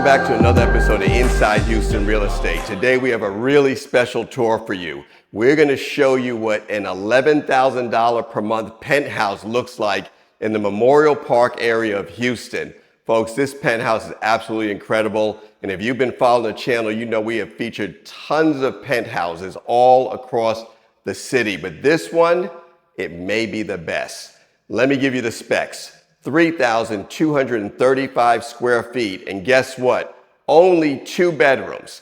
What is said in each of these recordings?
Welcome back to another episode of Inside Houston Real Estate. Today we have a really special tour for you. We're going to show you what an $11,000 per month penthouse looks like in the Memorial Park area of Houston. Folks, this penthouse is absolutely incredible. And if you've been following the channel, you know we have featured tons of penthouses all across the city. But this one, it may be the best. Let me give you the specs. 3,235 square feet. And guess what? Only 2 bedrooms.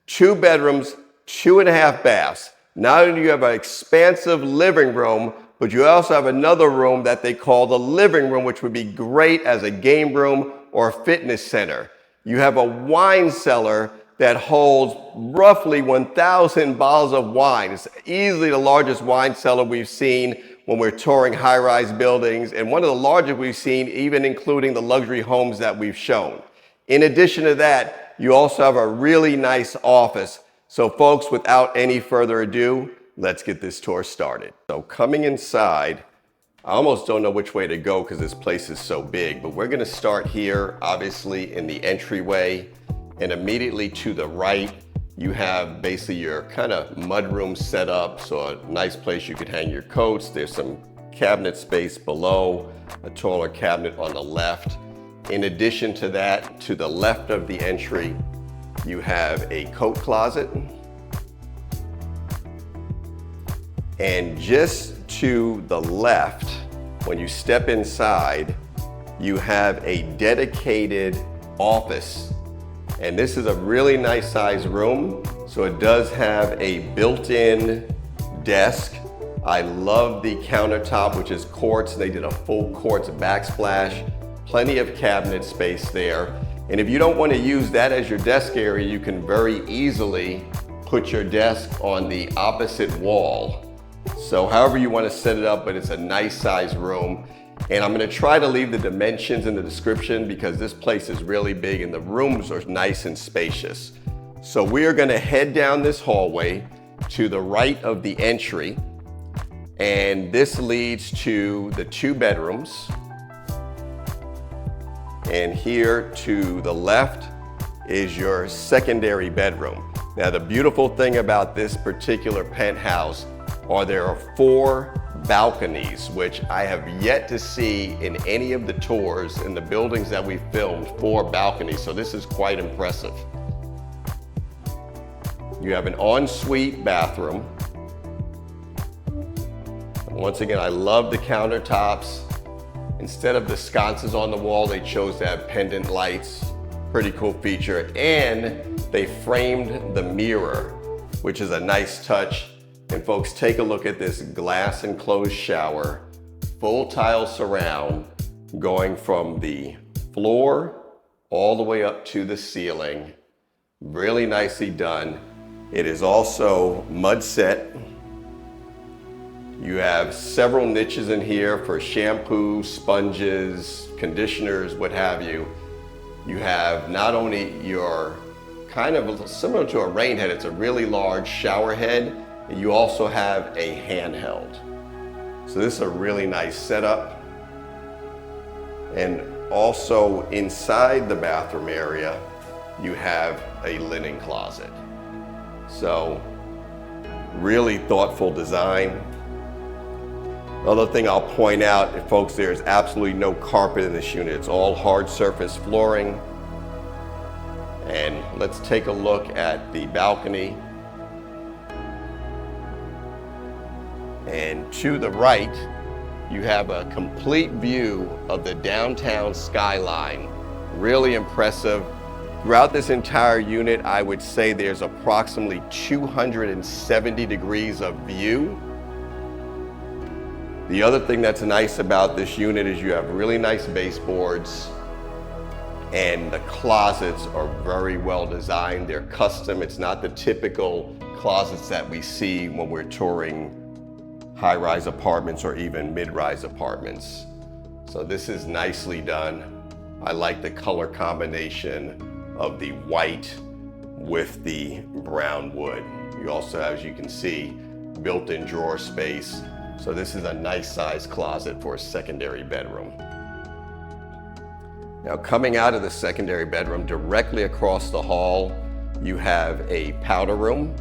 2 bedrooms, 2.5 baths. Not only do you have an expansive living room, but you also have another room that they call the living room, which would be great as a game room or a fitness center. You have a wine cellar that holds roughly 1,000 bottles of wine. It's easily the largest wine cellar we've seen when we're touring high-rise buildings, and one of the largest we've seen, even including the luxury homes that we've shown. In addition to that, you also have a really nice office. So folks, without any further ado, let's get this tour started. So coming inside, I almost don't know which way to go because this place is so big, but we're gonna start here, obviously in the entryway, and immediately to the right, you have basically your kind of mudroom set up, so a nice place you could hang your coats. There's some cabinet space below, a taller cabinet on the left. In addition to that, to the left of the entry, you have a coat closet. And just to the left, when you step inside, you have a dedicated office. And this is a really nice sized room. So it does have a built-in desk. I love the countertop, which is quartz. They did a full quartz backsplash, plenty of cabinet space there. And if you don't want to use that as your desk area, you can very easily put your desk on the opposite wall. So however you want to set it up, but it's a nice sized room. And I'm going to try to leave the dimensions in the description because this place is really big and the rooms are nice and spacious. So we are going to head down this hallway to the right of the entry. And this leads to the 2 bedrooms. And here to the left is your secondary bedroom. Now the beautiful thing about this particular penthouse are there are 4 balconies, which I have yet to see in any of the tours in the buildings that we filmed, 4 balconies. So this is quite impressive. You have an ensuite bathroom. Once again, I love the countertops. Instead of the sconces on the wall, they chose to have pendant lights. Pretty cool feature. And they framed the mirror, which is a nice touch. And folks, take a look at this glass enclosed shower, full tile surround, going from the floor all the way up to the ceiling. Really nicely done. It is also mud set. You have several niches in here for shampoo, sponges, conditioners, what have you. You have not only your kind of similar to a rain head, it's a really large shower head. You also have a handheld. So this is a really nice setup. And also inside the bathroom area, you have a linen closet. So really thoughtful design. Another thing I'll point out, folks, there's absolutely no carpet in this unit. It's all hard surface flooring. And let's take a look at the balcony. And to the right, you have a complete view of the downtown skyline. Really impressive. Throughout this entire unit, I would say there's approximately 270 degrees of view. The other thing that's nice about this unit is you have really nice baseboards, and the closets are very well designed. They're custom. It's not the typical closets that we see when we're touring high-rise apartments or even mid-rise apartments. So this is nicely done. I like the color combination of the white with the brown wood. You also have, as you can see, built-in drawer space. So this is a nice size closet for a secondary bedroom. Now coming out of the secondary bedroom, directly across the hall, you have a powder room.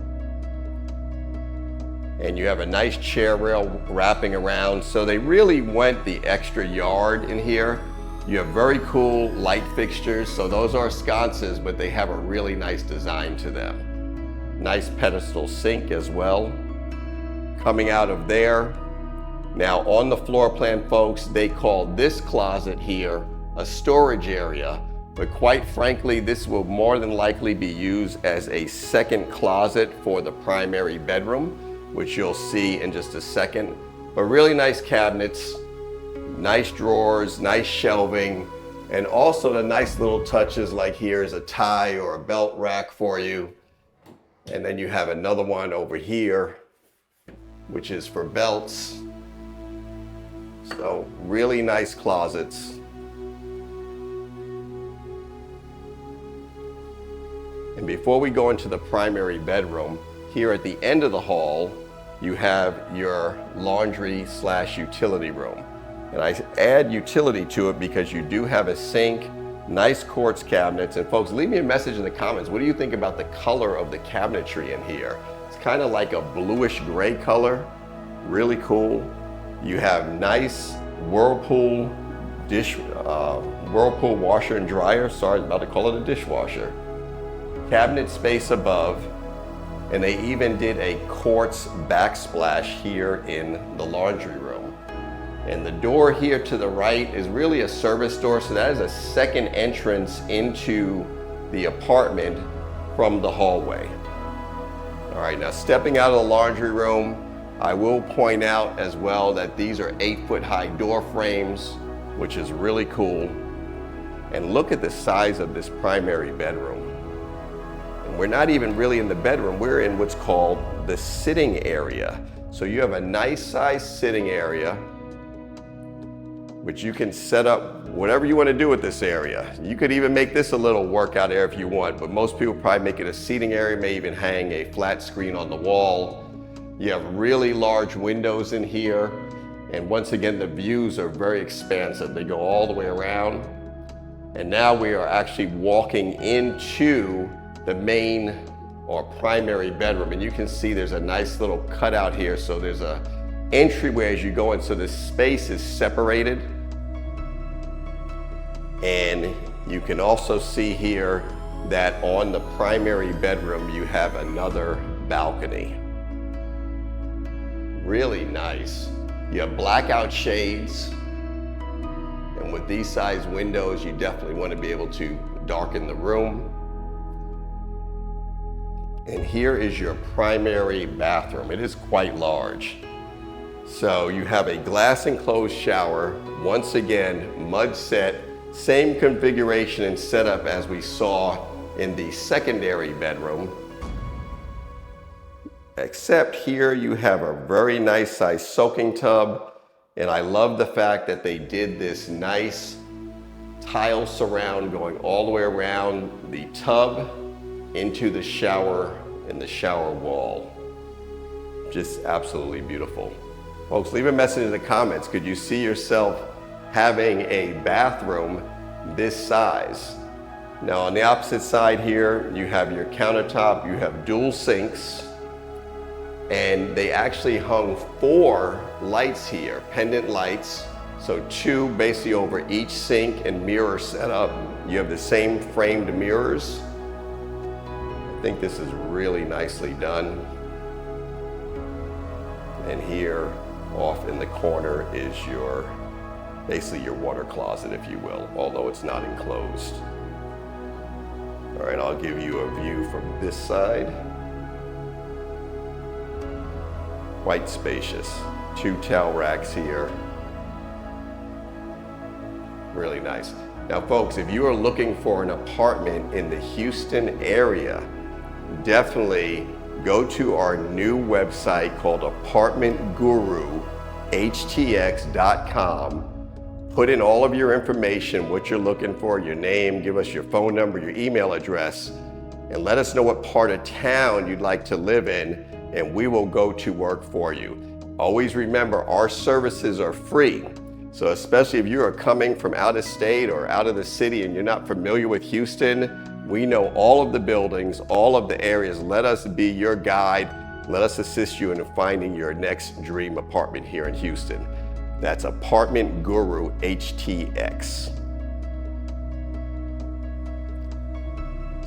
And you have a nice chair rail wrapping around. So they really went the extra yard in here. You have very cool light fixtures. So those are sconces, but they have a really nice design to them. Nice pedestal sink as well. Coming out of there. Now on the floor plan, folks, they call this closet here a storage area, but quite frankly, this will more than likely be used as a second closet for the primary bedroom, which you'll see in just a second. But really nice cabinets, nice drawers, nice shelving, and also the nice little touches like here is a tie or a belt rack for you. And then you have another one over here, which is for belts. So really nice closets. And before we go into the primary bedroom, here at the end of the hall, you have your laundry/utility room. And I add utility to it because you do have a sink, nice quartz cabinets. And folks, leave me a message in the comments. What do you think about the color of the cabinetry in here? It's kind of like a bluish gray color, really cool. You have nice Whirlpool Whirlpool washer and dryer. Sorry, I was about to call it a dishwasher. Cabinet space above, and they even did a quartz backsplash here in the laundry room. And the door here to the right is really a service door, so that is a second entrance into the apartment from the hallway. All right, now stepping out of the laundry room, I will point out as well that these are 8-foot high door frames, which is really cool. And look at the size of this primary bedroom. And we're not even really in the bedroom, we're in what's called the sitting area. So you have a nice sized sitting area, which you can set up whatever you want to do with this area. You could even make this a little workout area if you want, but most people probably make it a seating area, may even hang a flat screen on the wall. You have really large windows in here. And once again, the views are very expansive. They go all the way around. And now we are actually walking into the main or primary bedroom. And you can see there's a nice little cutout here. So there's a entryway as you go in. So the space is separated. And you can also see here that on the primary bedroom, you have another balcony. Really nice. You have blackout shades. And with these size windows, you definitely want to be able to darken the room. And here is your primary bathroom. It is quite large. So you have a glass enclosed shower. Once again, mud set, same configuration and setup as we saw in the secondary bedroom. Except here you have a very nice size soaking tub. And I love the fact that they did this nice tile surround going all the way around the tub into the shower and the shower wall. Just absolutely beautiful. Folks, leave a message in the comments. Could you see yourself having a bathroom this size? Now on the opposite side here, you have your countertop, you have dual sinks, and they actually hung 4 lights here, pendant lights. So 2 basically over each sink and mirror setup. You have the same framed mirrors. I think this is really nicely done. And here off in the corner is your, basically your water closet, if you will, although it's not enclosed. All right, I'll give you a view from this side. Quite spacious. 2 towel racks here. Really nice. Now folks, if you are looking for an apartment in the Houston area, definitely go to our new website called apartmentguruhtx.com. Put in all of your information, what you're looking for, your name, give us your phone number, your email address, and let us know what part of town you'd like to live in, and we will go to work for you. Always remember, our services are free. So especially if you are coming from out of state or out of the city and you're not familiar with Houston, we know all of the buildings, all of the areas. Let us be your guide. Let us assist you in finding your next dream apartment here in Houston. That's Apartment Guru HTX.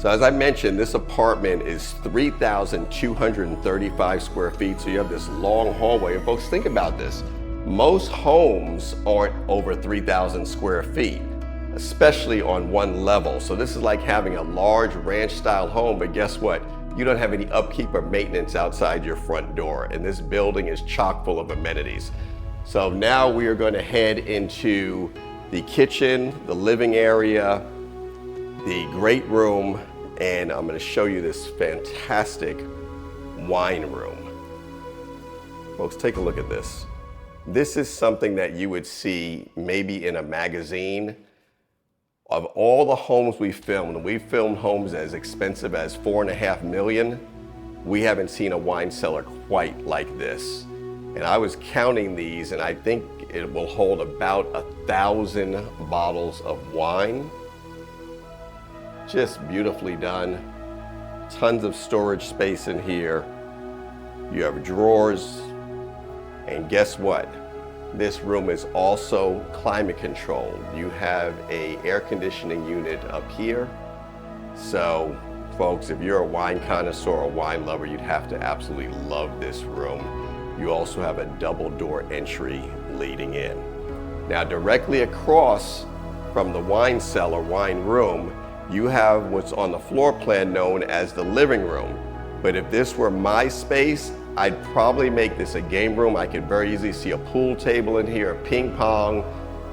So as I mentioned, this apartment is 3,235 square feet. So you have this long hallway. And folks, think about this. Most homes aren't over 3,000 square feet, especially on one level. So this is like having a large ranch style home, but guess what? You don't have any upkeep or maintenance outside your front door. And this building is chock full of amenities. So now we are going to head into the kitchen, the living area, the great room, and I'm going to show you this fantastic wine room. Folks, take a look at this. This is something that you would see maybe in a magazine. Of all the homes we filmed homes as expensive as $4.5 million. We haven't seen a wine cellar quite like this. And I was counting these, and I think it will hold about 1,000 bottles of wine. Just beautifully done. Tons of storage space in here. You have drawers. And guess what? This room is also climate controlled. You have an air conditioning unit up here. So folks, if you're a wine connoisseur or wine lover, you'd have to absolutely love this room. You also have a double door entry leading in. Now directly across from the wine cellar, wine room, you have what's on the floor plan known as the living room. But if this were my space, I'd probably make this a game room. I could very easily see a pool table in here, a ping pong,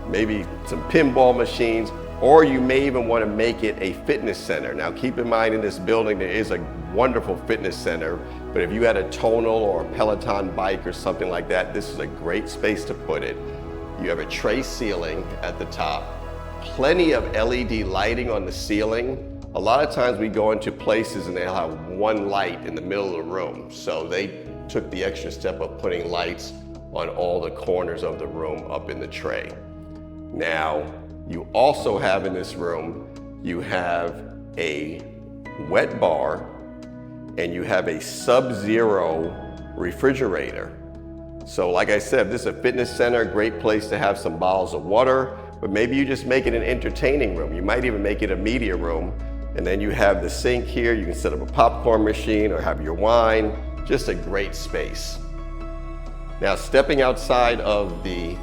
maybe some pinball machines, or you may even want to make it a fitness center. Now keep in mind, in this building there is a wonderful fitness center, but if you had a tonal or a Peloton bike or something like that, this is a great space to put it. You have a tray ceiling at the top, plenty of LED lighting on the ceiling. A lot of times we go into places and they'll have one light in the middle of the room. So they took the extra step of putting lights on all the corners of the room up in the tray. Now, you also have in this room, you have a wet bar and you have a Subzero refrigerator. So like I said, this is a fitness center, great place to have some bottles of water, but maybe you just make it an entertaining room. You might even make it a media room. And then you have the sink here. You can set up a popcorn machine or have your wine. Just a great space. Now, stepping outside of the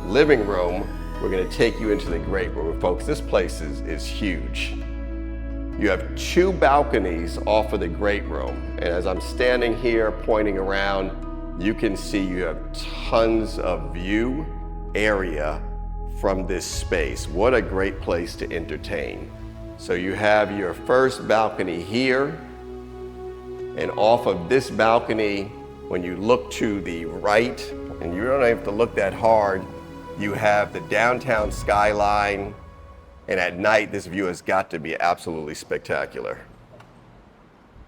living room, we're going to take you into the great room. Folks, this place is huge. You have 2 balconies off of the great room. And as I'm standing here pointing around, you can see you have tons of view area from this space. What a great place to entertain. So you have your first balcony here, and off of this balcony, when you look to the right, and you don't have to look that hard, you have the downtown skyline, and at night this view has got to be absolutely spectacular.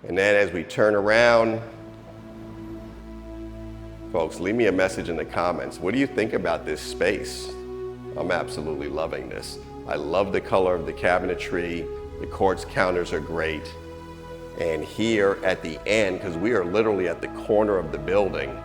And then as we turn around, folks, leave me a message in the comments. What do you think about this space? I'm absolutely loving this. I love the color of the cabinetry. The quartz counters are great. And here at the end, because we are literally at the corner of the building,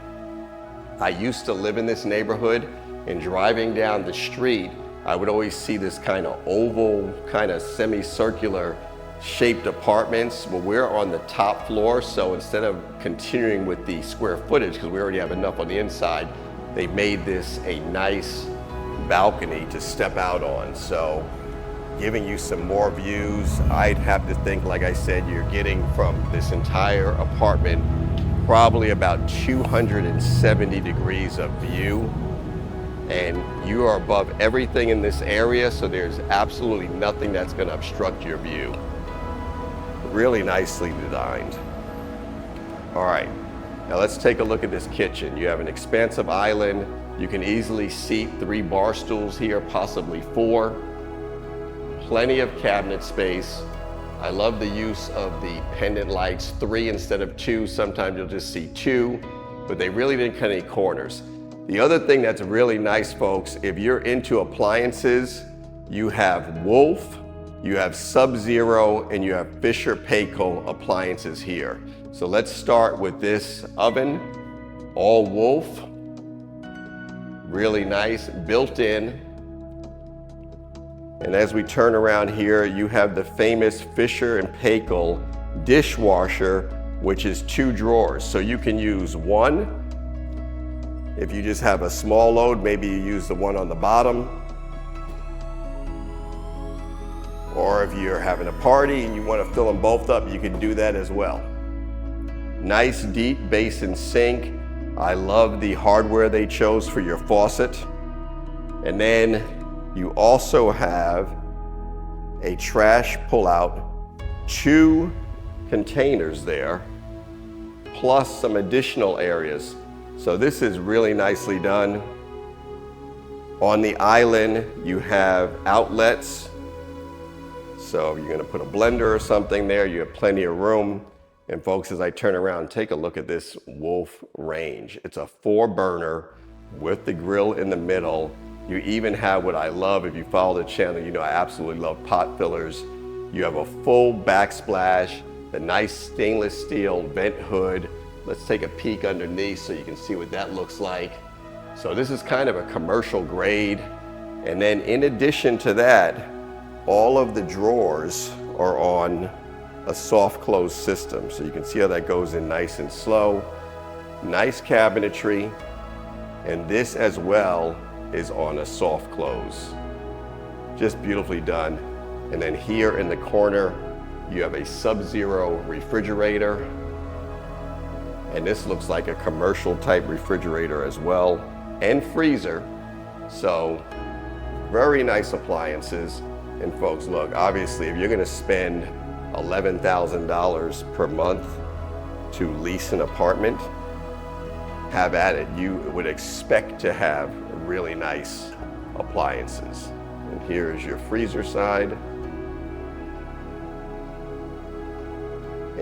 I used to live in this neighborhood, and driving down the street, I would always see this kind of oval, kind of semicircular shaped apartments. Well, we're on the top floor, so instead of continuing with the square footage, because we already have enough on the inside, they made this a nice balcony to step out on. So giving you some more views. I'd have to think, like I said, you're getting from this entire apartment probably about 270 degrees of view, and you are above everything in this area, so there's absolutely nothing that's going to obstruct your view. Really nicely designed. All right, now let's take a look at this kitchen. You have an expansive island. You can easily seat 3 bar stools here, possibly 4. Plenty of cabinet space. I love the use of the pendant lights, 3 instead of 2. Sometimes you'll just see 2, but they really didn't cut any corners. The other thing that's really nice, folks, if you're into appliances, you have Wolf, you have Subzero, and you have Fisher-Paykel appliances here. So let's start with this oven, all Wolf, really nice, built in. And as we turn around here, you have the famous Fisher-Paykel dishwasher, which is 2 drawers. So you can use one. If you just have a small load, maybe you use the one on the bottom. Or if you're having a party and you want to fill them both up, you can do that as well. Nice deep basin sink. I love the hardware they chose for your faucet. And then you also have a trash pullout, 2 containers there, plus some additional areas. So this is really nicely done. On the island, you have outlets. So if you're gonna put a blender or something there, you have plenty of room. And folks, as I turn around, take a look at this Wolf range. It's a 4-burner with the grill in the middle. You even have what I love, if you follow the channel, you know I absolutely love pot fillers. You have a full backsplash, the nice stainless steel vent hood. Let's take a peek underneath so you can see what that looks like. So this is kind of a commercial grade. And then in addition to that, all of the drawers are on a soft close system. So you can see how that goes in nice and slow. Nice cabinetry. And this as well is on a soft close. Just beautifully done. And then here in the corner, you have a Subzero refrigerator. And this looks like a commercial type refrigerator as well, and freezer. So very nice appliances. And folks, look, obviously if you're gonna spend $11,000 per month to lease an apartment, have at it. You would expect to have really nice appliances. And here is your freezer side.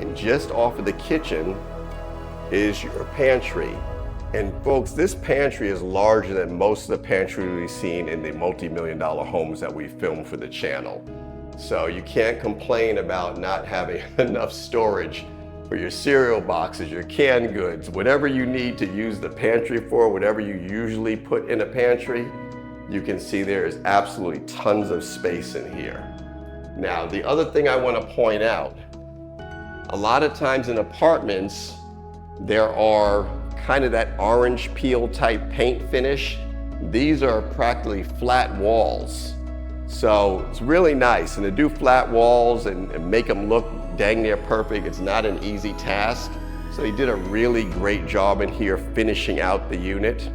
And just off of the kitchen is your pantry. And folks, this pantry is larger than most of the pantry we've seen in the multi-million-dollar homes that we filmed for the channel. So you can't complain about not having enough storage for your cereal boxes, your canned goods, whatever you need to use the pantry for, whatever you usually put in a pantry. You can see there is absolutely tons of space in here. Now, the other thing I want to point out, a lot of times in apartments, there are kind of that orange peel type paint finish. These are practically flat walls. So it's really nice. And to do flat walls and make them look dang near perfect, it's not an easy task. So they did a really great job in here finishing out the unit.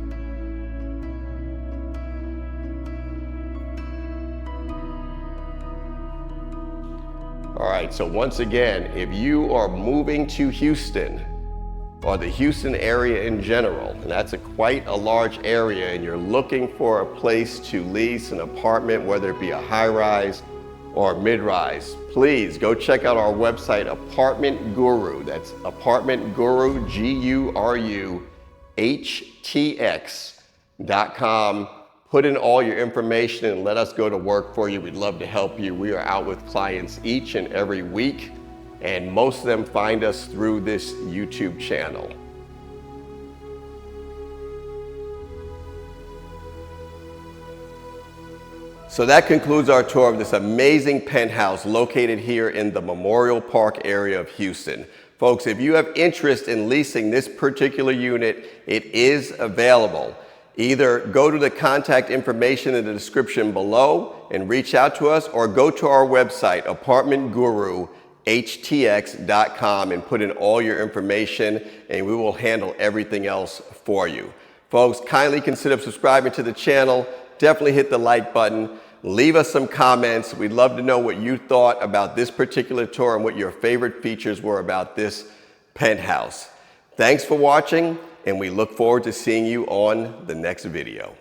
All right, so once again, if you are moving to Houston or the Houston area in general, and that's quite a large area, and you're looking for a place to lease an apartment, whether it be a high-rise or mid-rise, please go check out our website, Apartment Guru. That's Apartment Guru, GURUHTX.com. Put in all your information and let us go to work for you. We'd love to help you. We are out with clients each and every week, and most of them find us through this YouTube channel. So that concludes our tour of this amazing penthouse located here in the Memorial Park area of Houston. Folks, if you have interest in leasing this particular unit, it is available. Either go to the contact information in the description below and reach out to us, or go to our website, apartmentguruhtx.com, and put in all your information, and we will handle everything else for you. Folks, kindly consider subscribing to the channel. Definitely hit the like button. Leave us some comments. We'd love to know what you thought about this particular tour and what your favorite features were about this penthouse. Thanks for watching, and we look forward to seeing you on the next video.